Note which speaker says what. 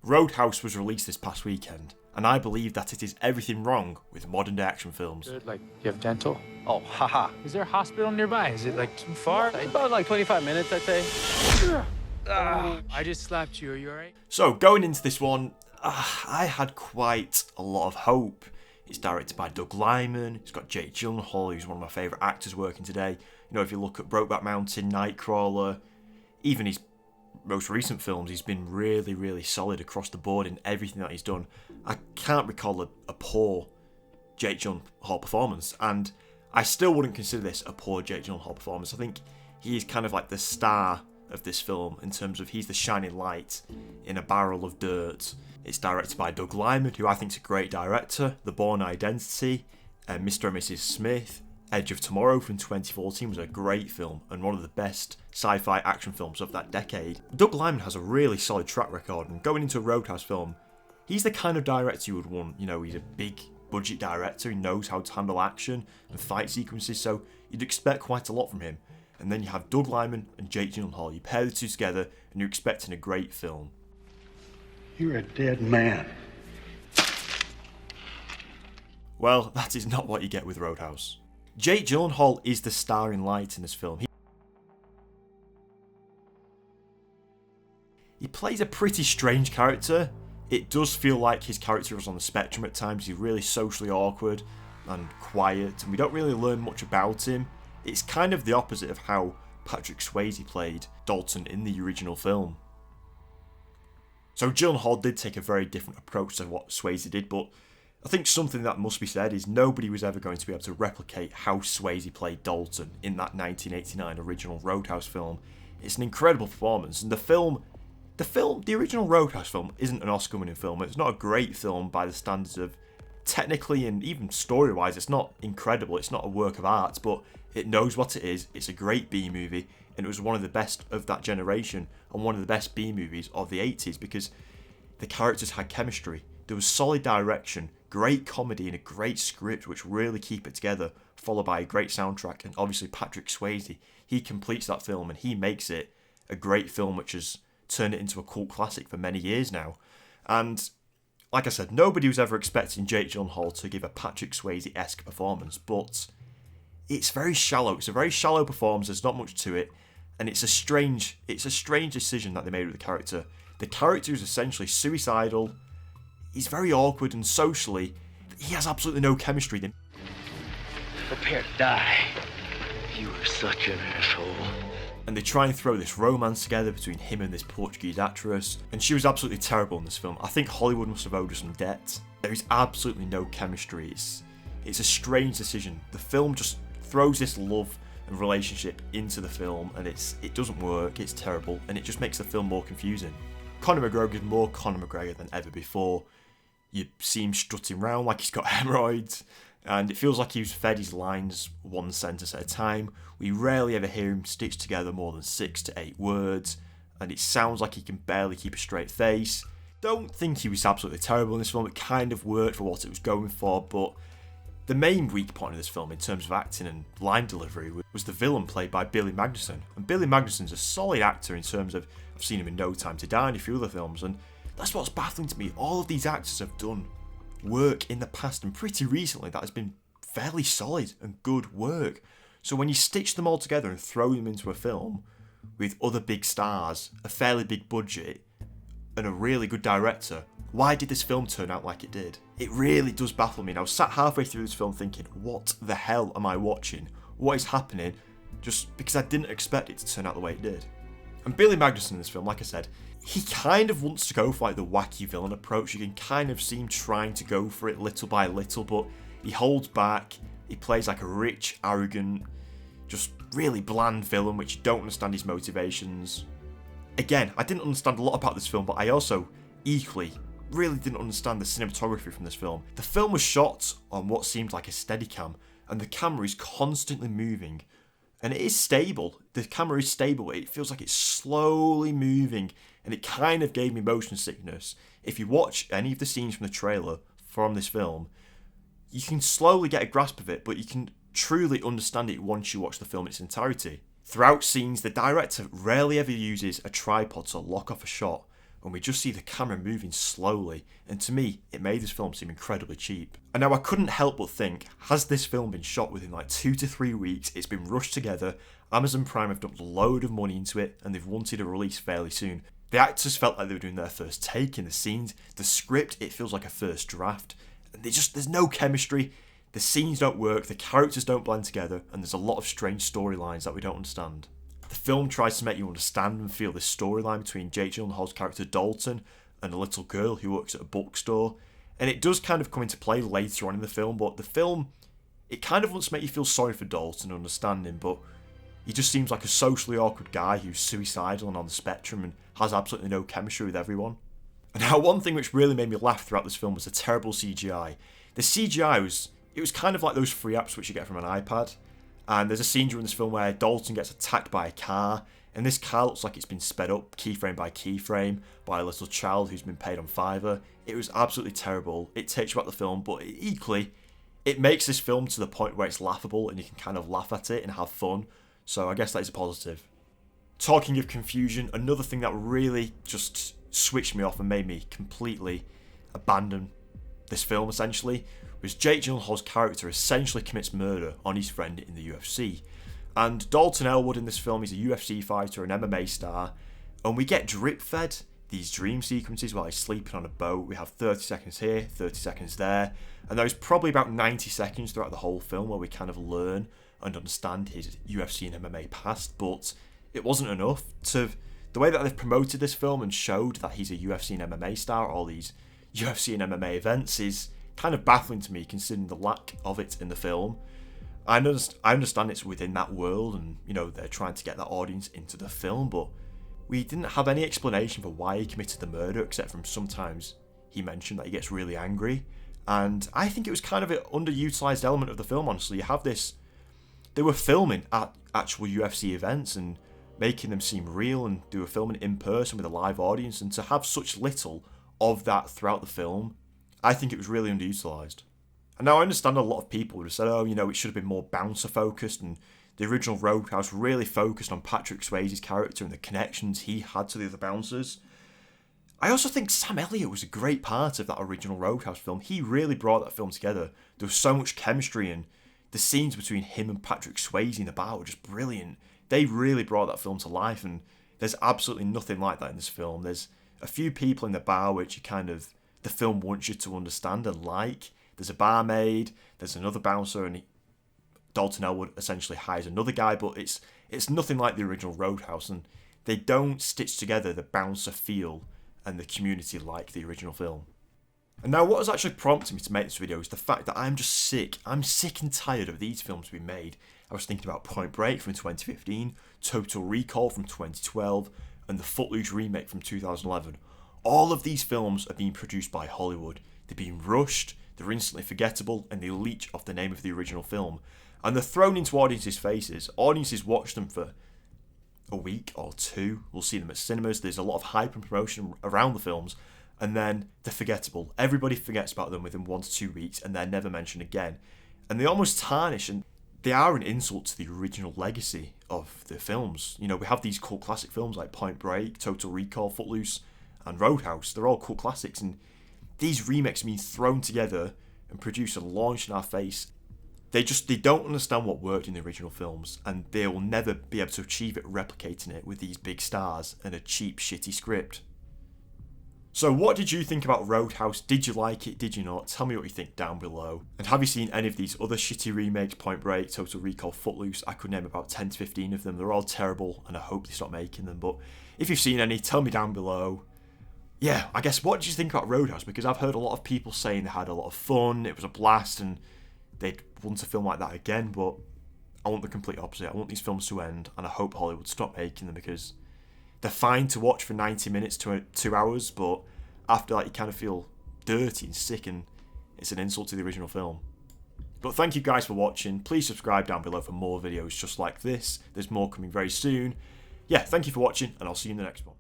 Speaker 1: Roadhouse was released this past weekend, and I believe that it is everything wrong with modern day action films.
Speaker 2: Good, like, you have dental?
Speaker 3: Oh, haha.
Speaker 2: Is there a hospital nearby? Is it, like, too far?
Speaker 3: About like 25 minutes, I'd say.
Speaker 2: I just slapped you. Are you alright?
Speaker 1: So, going into this one, I had quite a lot of hope. It's directed by Doug Liman, it's got Jake Gyllenhaal, who's one of my favourite actors working today. You know, if you look at Brokeback Mountain, Nightcrawler, even his most recent films, he's been really, really solid across the board in everything that he's done. I can't recall a poor Jake Gyllenhaal performance, and I still wouldn't consider this a poor Jake Gyllenhaal performance. I think he's kind of like the star of this film in terms of he's the shining light in a barrel of dirt. It's directed by Doug Liman, who I think is a great director. The Bourne Identity, Mr. and Mrs. Smith, Edge of Tomorrow from 2014 was a great film and one of the best sci-fi action films of that decade. Doug Liman has a really solid track record, and going into a Roadhouse film, he's the kind of director you would want. You know, he's a big budget director, he knows how to handle action and fight sequences, so you'd expect quite a lot from him. And then you have Doug Liman and Jake Gyllenhaal. You pair the two together and you're expecting a great film.
Speaker 4: You're a dead man.
Speaker 1: Well, that is not what you get with Roadhouse. Jake Gyllenhaal is the starring light in this film. He plays a pretty strange character. It does feel like his character is on the spectrum at times. He's really socially awkward and quiet, and we don't really learn much about him. It's kind of the opposite of how Patrick Swayze played Dalton in the original film. So Gyllenhaal did take a very different approach to what Swayze did, but I think something that must be said is nobody was ever going to be able to replicate how Swayze played Dalton in that 1989 original Roadhouse film. It's an incredible performance, and the original Roadhouse film isn't an Oscar-winning film. It's not a great film by the standards of technically and even story-wise. It's not incredible. It's not a work of art, but it knows what it is. It's a great B-movie, and it was one of the best of that generation and one of the best B-movies of the 80s because the characters had chemistry. There was solid direction, great comedy, and a great script which really keep it together, followed by a great soundtrack. And obviously Patrick Swayze, he completes that film and he makes it a great film which has turned it into a cult classic for many years now. And like I said, nobody was ever expecting Jake Gyllenhaal to give a Patrick Swayze-esque performance, but it's very shallow. It's a very shallow performance. There's not much to it, and it's a strange decision that they made with the character. The character is essentially suicidal. He's very awkward, and socially, he has absolutely no chemistry with him.
Speaker 3: Prepare to die. You are such an asshole.
Speaker 1: And they try and throw this romance together between him and this Portuguese actress, and she was absolutely terrible in this film. I think Hollywood must have owed her some debt. There is absolutely no chemistry. It's a strange decision. The film just throws this love and relationship into the film, and it doesn't work. It's terrible, and it just makes the film more confusing. Conor McGregor is more Conor McGregor than ever before. You see him strutting around like he's got hemorrhoids, and it feels like he's fed his lines one sentence at a time. We rarely ever hear him stitch together more than 6 to 8 words, and it sounds like he can barely keep a straight face. Don't think he was absolutely terrible in this film. It kind of worked for what it was going for, but the main weak point of this film in terms of acting and line delivery was the villain played by Billy Magnussen. And Billy Magnussen's a solid actor in terms of, I've seen him in No Time to Die and a few other films, and that's what's baffling to me. All of these actors have done work in the past and pretty recently that has been fairly solid and good work. So when you stitch them all together and throw them into a film with other big stars, a fairly big budget, and a really good director, why did this film turn out like it did? It really does baffle me. And I was sat halfway through this film thinking, what the hell am I watching? What is happening? Just because I didn't expect it to turn out the way it did. And Billy Magnussen in this film, like I said, he kind of wants to go for like the wacky villain approach. You can kind of see him trying to go for it little by little, but he holds back. He plays like a rich, arrogant, just really bland villain, which you don't understand his motivations. Again, I didn't understand a lot about this film, but I also equally really didn't understand the cinematography from this film. The film was shot on what seemed like a Steadicam, and the camera is constantly moving. And it is stable. The camera is stable. It feels like it's slowly moving, and it kind of gave me motion sickness. If you watch any of the scenes from the trailer from this film, you can slowly get a grasp of it, but you can truly understand it once you watch the film in its entirety. Throughout scenes, the director rarely ever uses a tripod to lock off a shot, and we just see the camera moving slowly, and to me, it made this film seem incredibly cheap. And now I couldn't help but think, has this film been shot within like 2 to 3 weeks, it's been rushed together, Amazon Prime have dumped a load of money into it, and they've wanted a release fairly soon. The actors felt like they were doing their first take in the scenes, the script, it feels like a first draft, and there's no chemistry, the scenes don't work, the characters don't blend together, and there's a lot of strange storylines that we don't understand. The film tries to make you understand and feel this storyline between Jake Gyllenhaal's character Dalton and a little girl who works at a bookstore, and it does kind of come into play later on in the film, but the film, it kind of wants to make you feel sorry for Dalton and understand him, but he just seems like a socially awkward guy who's suicidal and on the spectrum and has absolutely no chemistry with everyone. And now one thing which really made me laugh throughout this film was the terrible CGI. The CGI was kind of like those free apps which you get from an iPad. And there's a scene during this film where Dalton gets attacked by a car, and this car looks like it's been sped up keyframe by keyframe by a little child who's been paid on Fiverr. It was absolutely terrible. It takes you out the film, but equally, it makes this film to the point where it's laughable and you can kind of laugh at it and have fun. So I guess that is a positive. Talking of confusion, another thing that really just switched me off and made me completely abandon this film essentially was Jake Gyllenhaal's character essentially commits murder on his friend in the UFC. And Dalton Elwood in this film, he's a UFC fighter, an MMA star, and we get drip fed these dream sequences while he's sleeping on a boat. We have 30 seconds here, 30 seconds there, and there's probably about 90 seconds throughout the whole film where we kind of learn and understand his UFC and MMA past, but it wasn't enough. The way that they've promoted this film and showed that he's a UFC and MMA star, all these UFC and MMA events, is kind of baffling to me considering the lack of it in the film. I understand it's within that world and, you know, they're trying to get that audience into the film, but we didn't have any explanation for why he committed the murder except from sometimes he mentioned that he gets really angry, and I think it was kind of an underutilized element of the film, honestly. You have this, they were filming at actual UFC events and making them seem real, and they were filming in person with a live audience, and to have such little of that throughout the film, I think it was really underutilized. And now I understand a lot of people would have said, oh, you know, it should have been more bouncer focused, and the original Roadhouse really focused on Patrick Swayze's character and the connections he had to the other bouncers. I also think Sam Elliott was a great part of that original Roadhouse film. He really brought that film together. There was so much chemistry, and the scenes between him and Patrick Swayze in the bar were just brilliant. They really brought that film to life, and there's absolutely nothing like that in this film. There's a few people in the bar which you kind of, the film wants you to understand and like. There's a barmaid, there's another bouncer, and Dalton Elwood essentially hires another guy, but it's nothing like the original Roadhouse, and they don't stitch together the bouncer feel and the community like the original film. And now what has actually prompted me to make this video is the fact that I'm just sick. I'm sick and tired of these films being made. I was thinking about Point Break from 2015, Total Recall from 2012, and the Footloose remake from 2011. All of these films are being produced by Hollywood. They're being rushed, they're instantly forgettable, and they leech off the name of the original film. And they're thrown into audiences' faces. Audiences watch them for a week or two. We'll see them at cinemas. There's a lot of hype and promotion around the films, and then they're forgettable. Everybody forgets about them within 1 to 2 weeks, and they're never mentioned again. And they almost tarnish, and they are an insult to the original legacy of the films. You know, we have these cult classic films like Point Break, Total Recall, Footloose, and Roadhouse. They're all cult classics, and these remakes being thrown together and produced and launched in our face, they don't understand what worked in the original films, and they will never be able to achieve it replicating it with these big stars and a cheap, shitty script. So what did you think about Roadhouse? Did you like it? Did you not? Tell me what you think down below. And have you seen any of these other shitty remakes? Point Break, Total Recall, Footloose. I could name about 10 to 15 of them. They're all terrible, and I hope they stop making them. But if you've seen any, tell me down below. Yeah, I guess, what did you think about Roadhouse? Because I've heard a lot of people saying they had a lot of fun, it was a blast, and they'd want a film like that again, but I want the complete opposite. I want these films to end, and I hope Hollywood stop making them, because they're fine to watch for 90 minutes to 2 hours, but after that you kind of feel dirty and sick, and it's an insult to the original film. But thank you guys for watching. Please subscribe down below for more videos just like this. There's more coming very soon. Yeah, thank you for watching, and I'll see you in the next one.